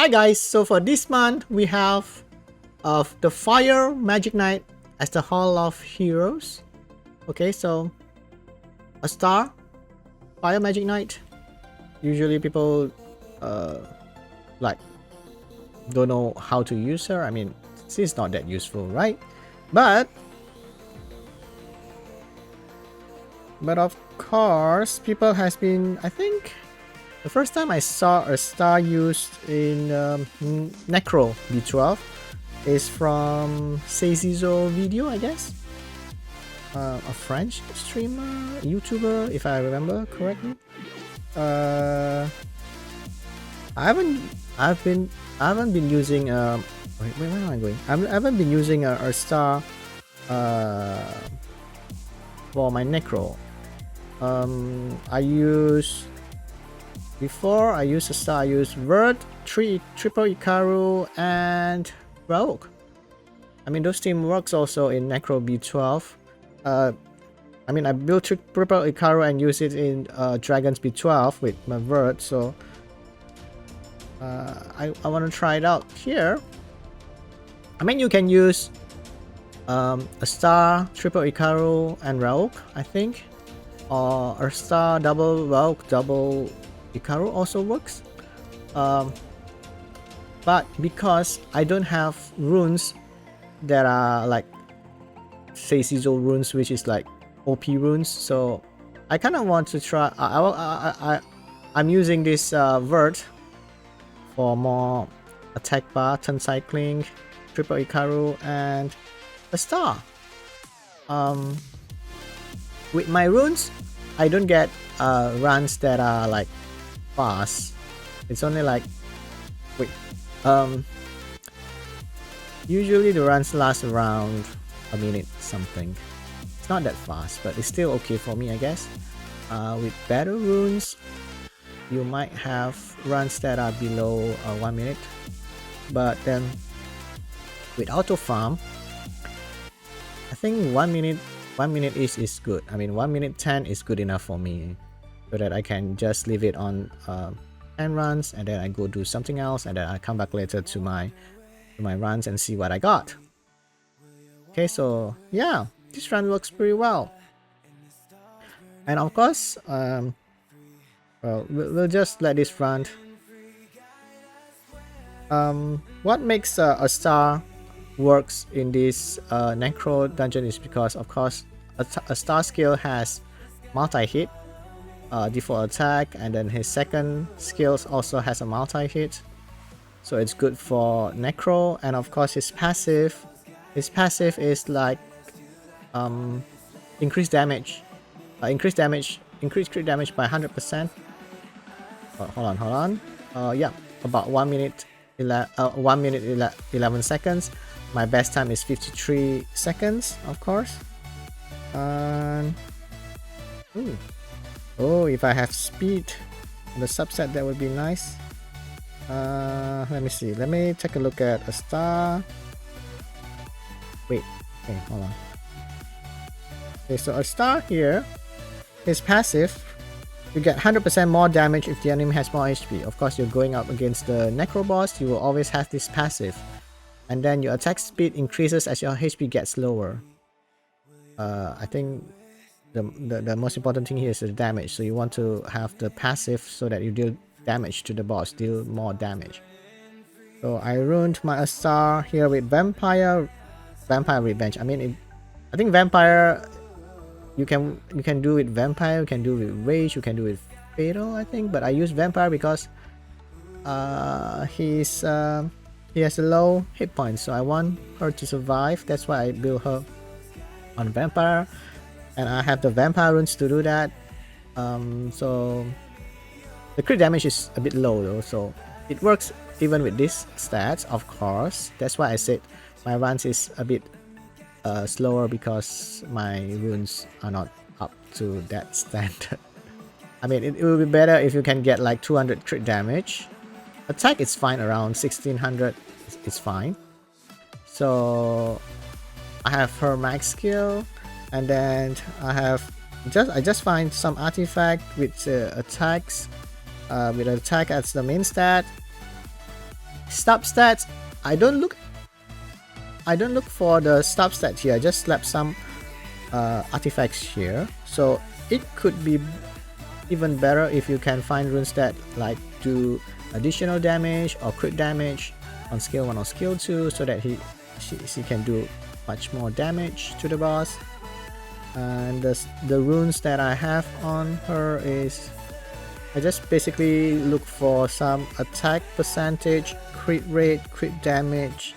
Hi guys, so for this month we have the Fire Magic Knight as the Hall of Heroes. Okay, so a star, Fire Magic Knight. Usually people like don't know how to use her. I mean, she's not that useful, right? But of course, people has been, I think, the first time I saw a star used in Necro B12 is from Seizizo video, I guess. A French streamer, YouTuber, if I remember correctly. I haven't been using wait, where am I going? I haven't been using a star for my Necro. I use Before I use a star, I use Vert, Triple Ikaru, and Rauk. I mean, those team works also in Necro B12. I mean, I built Triple Ikaru and use it in Dragons B12 with my Vert, so I want to try it out here. I mean, you can use a star, Triple Ikaru, and Rauk, I think, or a star, double Rauk, double Ikaru also works, but because I don't have runes that are like Seizizo runes, which is like OP runes, so I kind of want to try. I'm using this Vert for more attack bar, turn cycling, Triple Ikaru, and a star. With my runes, I don't get runs that are like fast. It's only like usually the runs last around a minute something. It's not that fast, but it's still okay for me, I guess. With better runes, you might have runs that are below 1 minute, but then with auto farm, I think 1 minute is good. I mean, 1 minute 10 is good enough for me, so that I can just leave it on 10 runs, and then I go do something else, and then I come back later to my runs and see what I got. Okay, so yeah, this run works pretty well. And of course, well, we'll just let this run. What makes a star works in this Necro dungeon is because, of course, a star skill has multi-hit, default attack, and then his second skills also has a multi-hit, so it's good for Necro. And of course, his passive is like increased crit damage by 100%. Hold on. Yeah, about 1 minute 11 seconds. My best time is 53 seconds, of course. And oh, if I have speed, the subset, that would be nice. Let me see. Let me take a look at a star. Wait. Okay, hold on. Okay, so a star here is passive. You get 100% more damage if the enemy has more HP. Of course, you're going up against the Necro boss, you will always have this passive. And then your attack speed increases as your HP gets lower. I think the most important thing here is the damage. So you want to have the passive so that you deal damage to the boss, deal more damage. So I ruined my star here with Vampire Revenge. I mean, I think Vampire, you can do it Vampire, you can do it with Rage, you can do it Fatal, I think. But I use Vampire because he has a low hit points, so I want her to survive. That's why I build her on Vampire, and I have the Vampire runes to do that. So the crit damage is a bit low though, so it works even with this stats, of course. That's why I said my runs is a bit slower, because my runes are not up to that standard. I mean, it will be better if you can get like 200 crit damage. Attack is fine, around 1600 it's fine. So I have her max skill, and then I just find some artifact with attacks, with attack as the main stat, Stop stats. I don't look for the stop stats here. I just slap some artifacts here. So it could be even better if you can find runes that like do additional damage or crit damage on skill 1 or skill 2, so that she can do much more damage to the boss. And the runes that I have on her is, I just basically look for some attack percentage, crit rate, crit damage,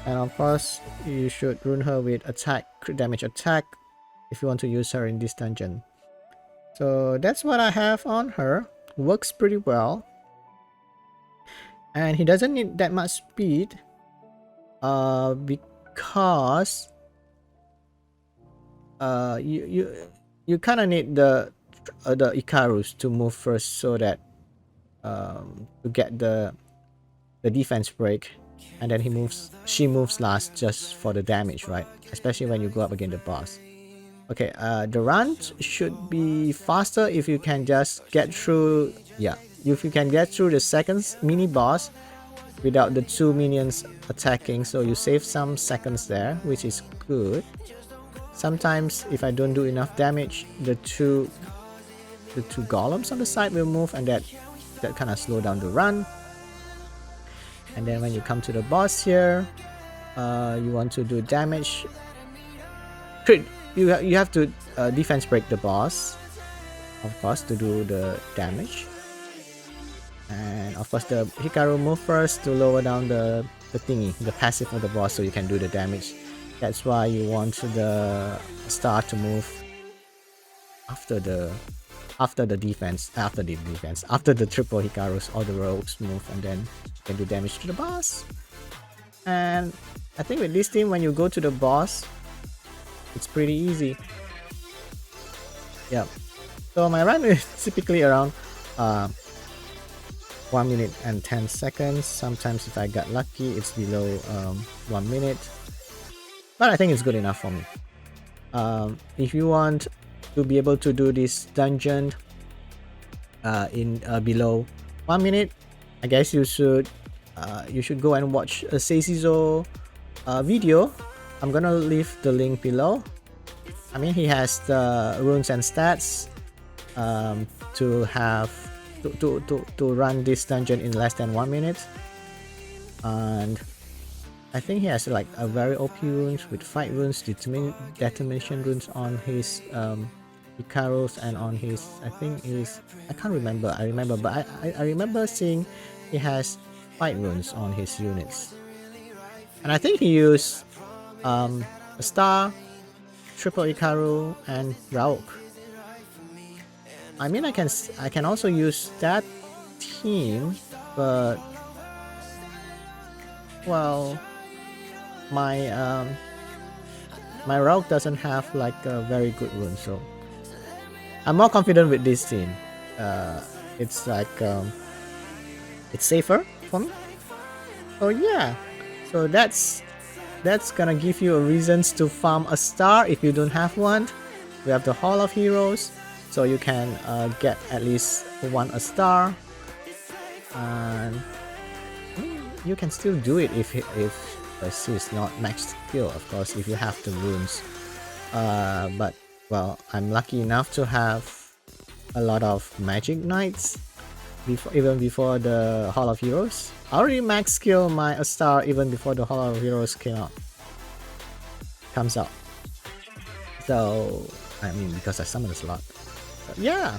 and of course you should rune her with attack, crit damage, attack if you want to use her in this dungeon. So that's what I have on her. Works pretty well, and he doesn't need that much speed because you kind of need the Icarus to move first, so that to get the defense break, and then she moves last just for the damage, right? Especially when you go up against the boss. Okay, the run should be faster if you can just get through. Yeah, if you can get through the second mini boss without the 2 minions attacking, so you save some seconds there, which is good. Sometimes if I don't do enough damage, the two golems on the side will move, and that kind of slow down the run. And then when you come to the boss here, you want to do damage. You have to defense break the boss, of course, to do the damage. And of course the Hikaru move first to lower down the thingy, the passive of the boss, so you can do the damage. That's why you want the star to move after the defense, after the triple Hikarus, all the rogues move, and then you can do damage to the boss. And I think with this team, when you go to the boss, it's pretty easy. Yeah. So my run is typically around 1 minute and 10 seconds. Sometimes if I got lucky, it's below 1 minute. But I think it's good enough for me. If you want to be able to do this dungeon in below 1 minute, I guess you should go and watch a Seisizo video. I'm gonna leave the link below. I mean, he has the runes and stats to run this dungeon in less than 1 minute, and I think he has like a very OP runes with fight runes, determination runes on his Icarus, and on his, I can't remember. But I remember seeing he has fight runes on his units, and I think he used a star, triple Ikaru, and Rauk. I mean, I can also use that team, but well, my Rauk doesn't have like a very good rune, so I'm more confident with this team. It's like it's safer for me. So yeah, so that's gonna give you a reasons to farm a star if you don't have one. We have the Hall of Heroes, so you can get at least a star, and you can still do it if it's not max skill, of course, if you have the runes. But well, I'm lucky enough to have a lot of magic knights even before the Hall of Heroes. I already max skill my star even before the Hall of Heroes comes out. So I mean, because I summoned a slot. But yeah,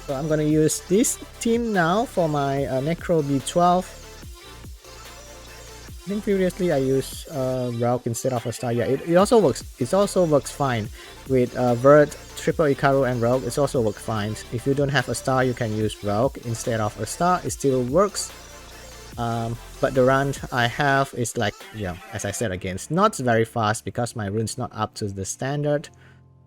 so I'm gonna use this team now for my Necro B12. I think previously I used Rauk instead of a star. Yeah, it also works. It also works fine with Vert, Triple Ikaru, and Rauk. It also works fine. If you don't have a star, you can use Rauk instead of a star. It still works. But the run I have is like, yeah, as I said again, it's not very fast because my rune's not up to the standard.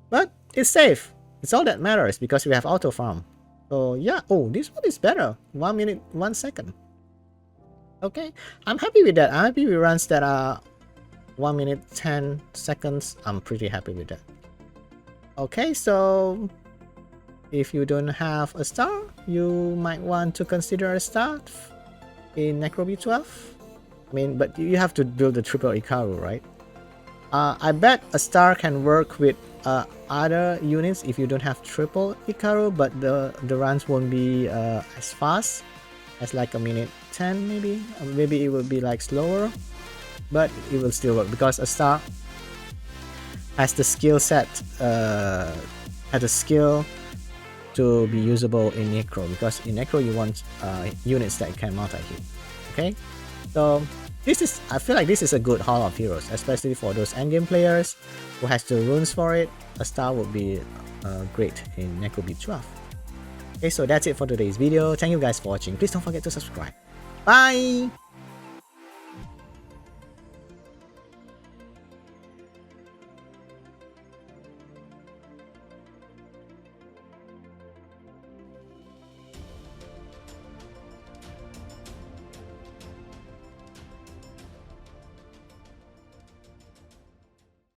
But it's safe. It's all that matters because we have auto farm. So yeah. Oh, this one is better. 1 minute, 1 second. Okay, I'm happy with that. I'm happy with runs that are 1 minute 10 seconds. I'm pretty happy with that. Okay, so if you don't have a star, you might want to consider a start in Necro B12. mean, but you have to build the triple Ikaru, right? I bet a star can work with other units if you don't have triple Ikaru, but the runs won't be as fast as like a minute 10 maybe. Maybe it will be like slower, but it will still work because a star has the skill set, has the skill to be usable in Necro, because in Necro you want units that can multi-hit. Okay, so this is, I feel like this is a good Hall of Heroes, especially for those endgame players who has the runes for it. A star would be great in Necro B12. Okay, so that's it for today's video. Thank you guys for watching. Please don't forget to subscribe. Bye!